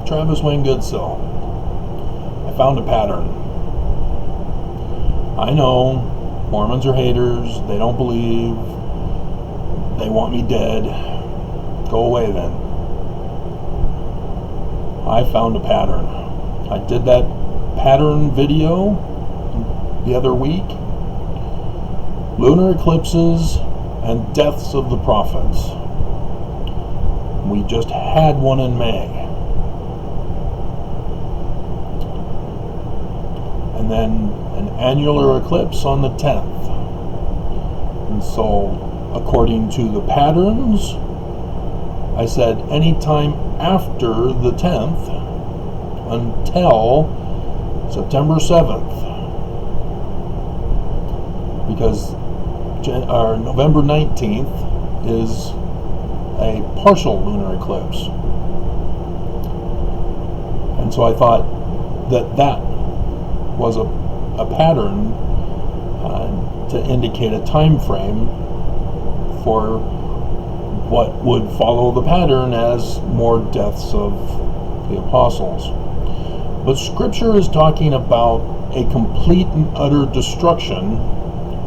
Travis Wayne Goodsill. I found a pattern. I know Mormons are haters. They don't believe. They want me dead. Go away then. I found a pattern. I did that pattern video the other week. Lunar eclipses and deaths of the prophets. We just had one in May. And then an annular eclipse on the 10th. And so, according to the patterns, I said anytime after the 10th until September 7th. Because November 19th is a partial lunar eclipse. And so I thought that was a pattern to indicate a time frame for what would follow the pattern as more deaths of the apostles. But Scripture is talking about a complete and utter destruction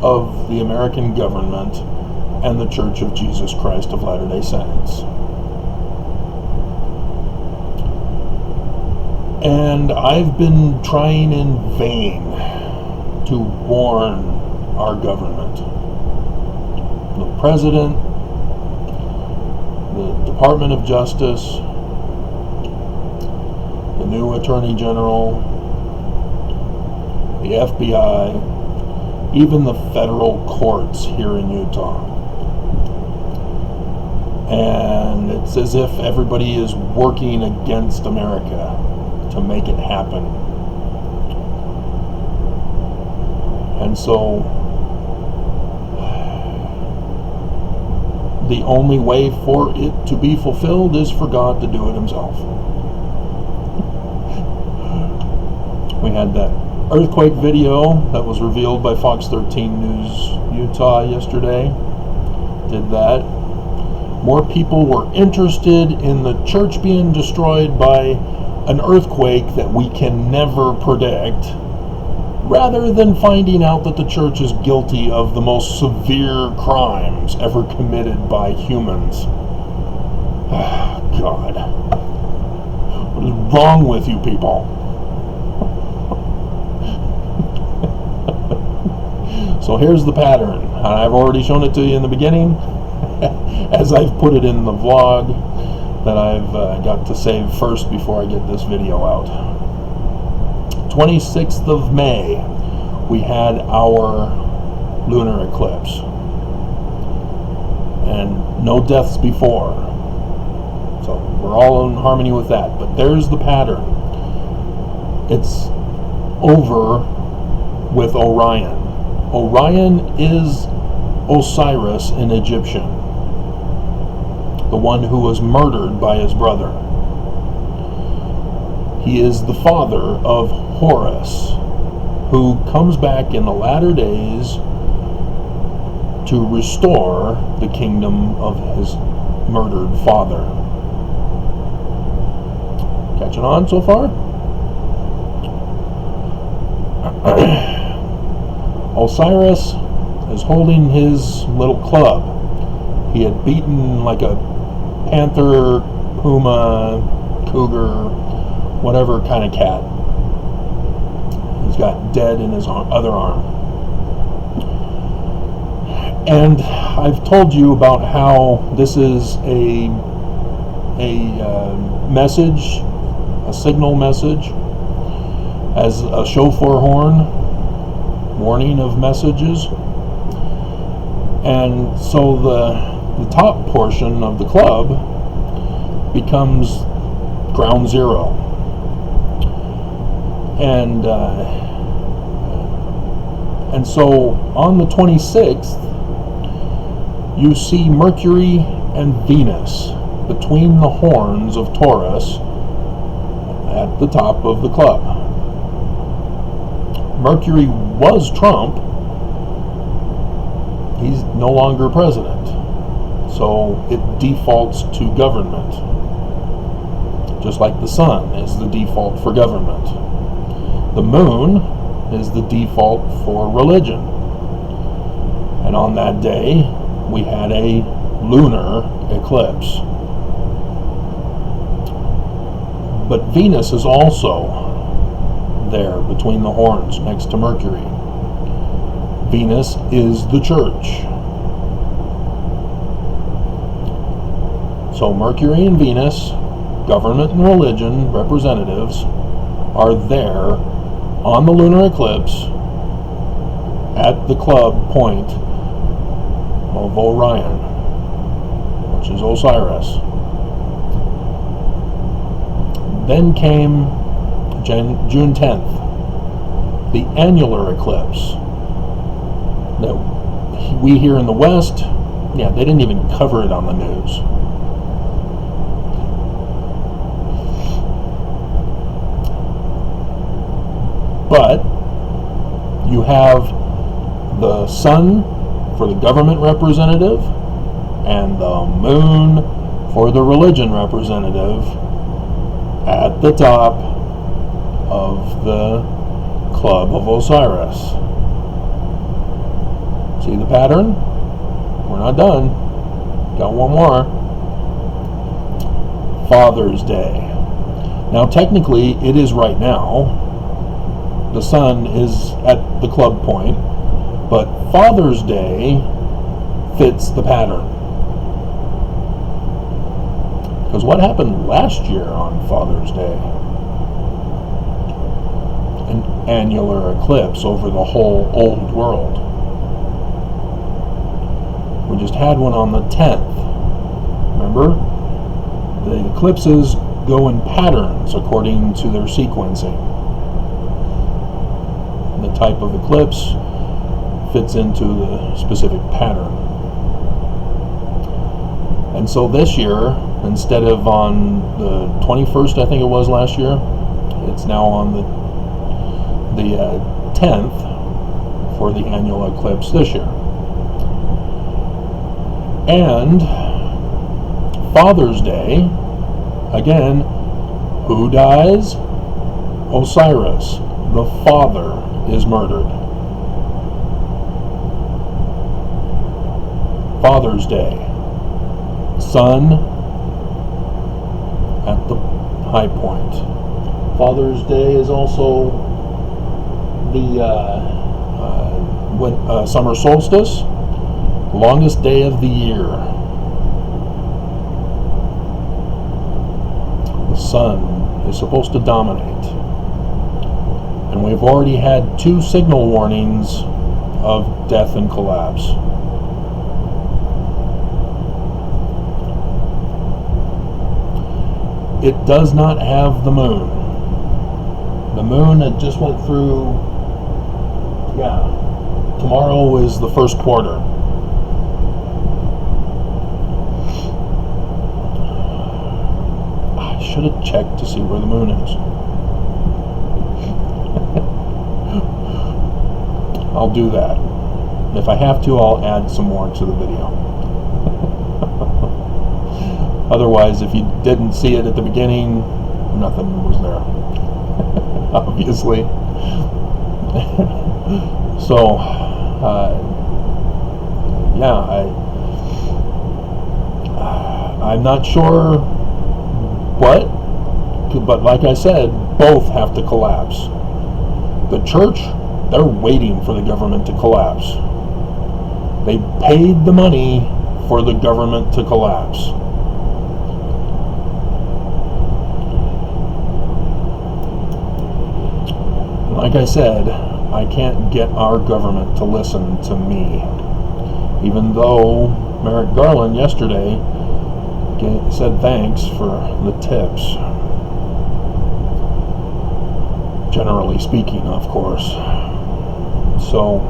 of the American government and the Church of Jesus Christ of Latter-day Saints. And I've been trying in vain to warn our government, the President, the Department of Justice, the new Attorney General, the FBI, even the federal courts here in Utah. And it's as if everybody is working against America to make it happen. And so the only way for it to be fulfilled is for God to do it himself. We had that earthquake video that was revealed by Fox 13 News Utah yesterday. Did that. More people were interested in the church being destroyed by an earthquake that we can never predict, rather than finding out that the church is guilty of the most severe crimes ever committed by humans. God. What is wrong with you people? So here's the pattern. I've already shown it to you in the beginning, as I've put it in the vlog that I've got to save first before I get this video out. 26th of May, we had our lunar eclipse. And no deaths before. So we're all in harmony with that. But there's the pattern. It's over with Orion. Orion is Osiris in Egyptian, the one who was murdered by his brother. He is the father of Horus, who comes back in the latter days to restore the kingdom of his murdered father. Catching on so far? Osiris is holding his little club. He had beaten like a panther, puma, cougar, whatever kind of cat. He's got dead in his other arm. And I've told you about how this is a message, a signal message, as a shofar horn, warning of messages. And so the top portion of the club becomes ground zero. And so on the 26th, you see Mercury and Venus between the horns of Taurus at the top of the club. Mercury was Trump. He's no longer president. So it defaults to government. just like the sun is the default for government. The moon is the default for religion. And on that day, we had a lunar eclipse. But Venus is also there between the horns next to Mercury. Venus is the church. So Mercury and Venus, government and religion representatives, are there on the lunar eclipse at the club point of Orion, which is Osiris. Then came June 10th, the annular eclipse. That we here in the West, they didn't even cover it on the news. But you have the sun for the government representative and the moon for the religion representative at the top of the club of Osiris. See the pattern? We're not done. Got one more. Father's Day. Now technically it is right now. The sun is at the club point, but Father's Day fits the pattern. Because what happened last year on Father's Day? An annular eclipse over the whole old world. We just had one on the 10th. Remember? The eclipses go in patterns according to their sequencing. The type of eclipse fits into the specific pattern. And so this year, instead of on the 21st, I think it was last year, it's now on the 10th for the annual eclipse this year. And Father's Day, again, who dies? Osiris, the father, is murdered. Father's Day, sun at the high point. Father's Day is also the summer solstice, longest day of the year. The sun is supposed to dominate. And we've already had 2 signal warnings of death and collapse. It does not have the moon. The moon, it just went through, tomorrow is the first quarter. I should have checked to see where the moon is. I'll do that. If I have to, I'll add some more to the video. Otherwise, if you didn't see it at the beginning, nothing was there. Obviously. So, I'm not sure what, but like I said, both have to collapse. The church, they're waiting for the government to collapse. They paid the money for the government to collapse. Like I said, I can't get our government to listen to me. Even though Merrick Garland yesterday said thanks for the tips. Generally speaking, of course. So,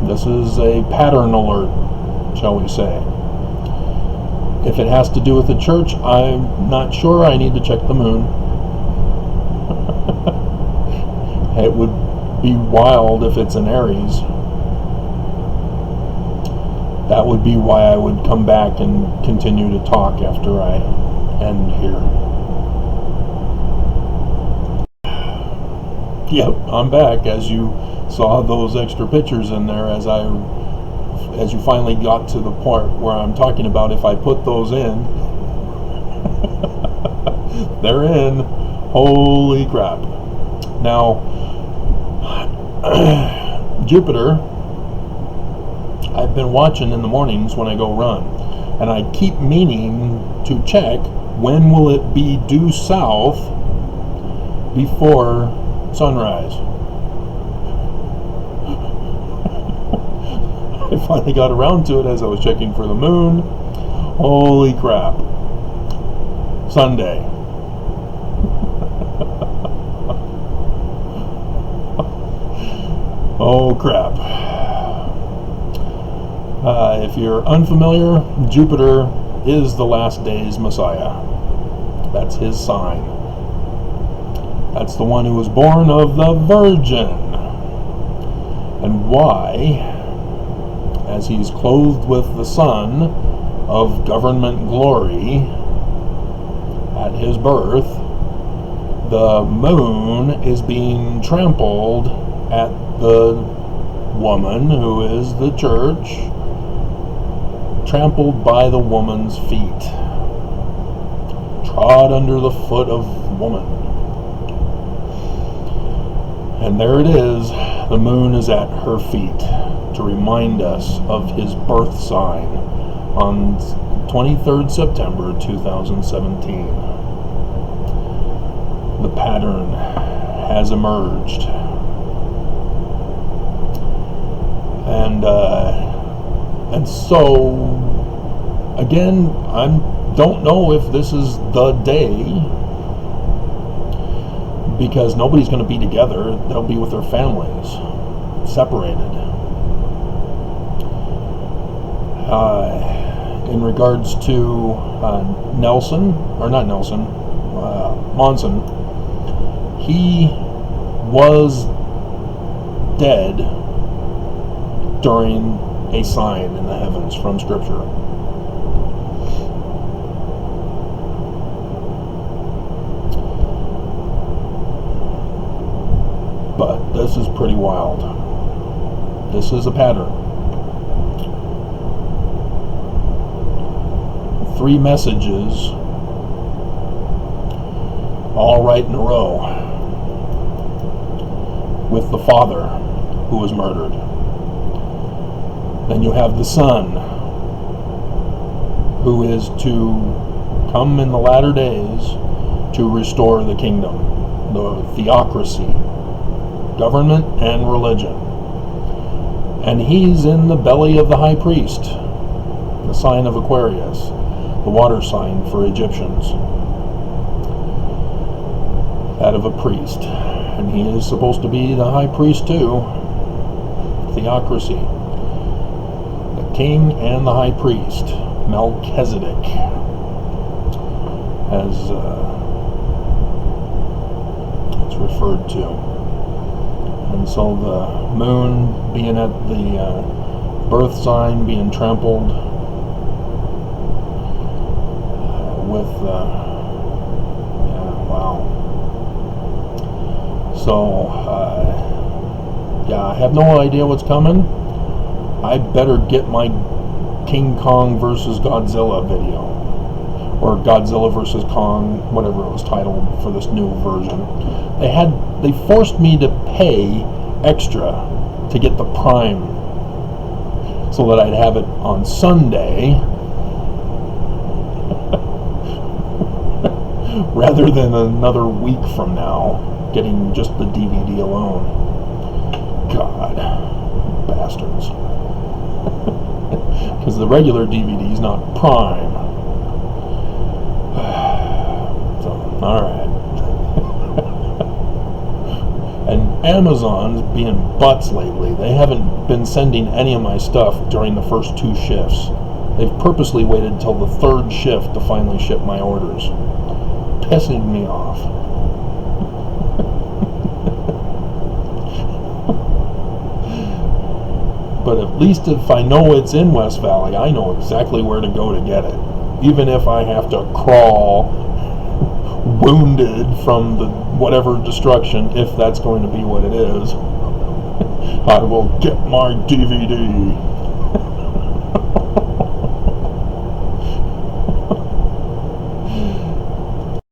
this is a pattern alert, shall we say. If it has to do with the church, I'm not sure. I need to check the moon. It would be wild if it's in Aries. that would be why I would come back and continue to talk after I end here. Yep, I'm back. As you saw those extra pictures in there, as you finally got to the point where I'm talking about if I put those in, they're in. Holy crap. Now, Jupiter, I've been watching in the mornings when I go run, and I keep meaning to check when will it be due south before sunrise. I finally got around to it as I was checking for the moon. Holy crap. Sunday. Oh crap. If you're unfamiliar, Jupiter is the last day's Messiah. That's his sign. That's the one who was born of the Virgin. And why, as he's clothed with the sun of government glory at his birth, the moon is being trampled at the woman, who is the church, trampled by the woman's feet, trod under the foot of woman. And there it is, the moon is at her feet to remind us of his birth sign on 23rd September 2017. The pattern has emerged. And so, again, I don't know if this is the day, because nobody's going to be together. They'll be with their families, separated. In regards to Monson, he was dead during a sign in the heavens from Scripture. But this is pretty wild. This is a pattern. 3 messages, all right in a row, with the father who was murdered. Then you have the Son, who is to come in the latter days to restore the kingdom, the theocracy, government and religion. And he's in the belly of the high priest, the sign of Aquarius, the water sign for Egyptians, that of a priest. And he is supposed to be the high priest too, theocracy. King and the high priest, Melchizedek, as it's referred to. And so the moon being at the birth sign, being trampled with, wow. So, I have no idea what's coming. I better get my King Kong versus Godzilla video, or Godzilla versus Kong, whatever it was titled for this new version. They forced me to pay extra to get the Prime, so that I'd have it on Sunday rather than another week from now, getting just the DVD alone. God, bastards. Because the regular DVD is not Prime. So, alright. And Amazon's being butts lately. They haven't been sending any of my stuff during the first 2 shifts. They've purposely waited till the 3rd shift to finally ship my orders. Pissing me off. But at least if I know it's in West Valley, I know exactly where to go to get it. Even if I have to crawl wounded from the whatever destruction, if that's going to be what it is, I will get my DVD.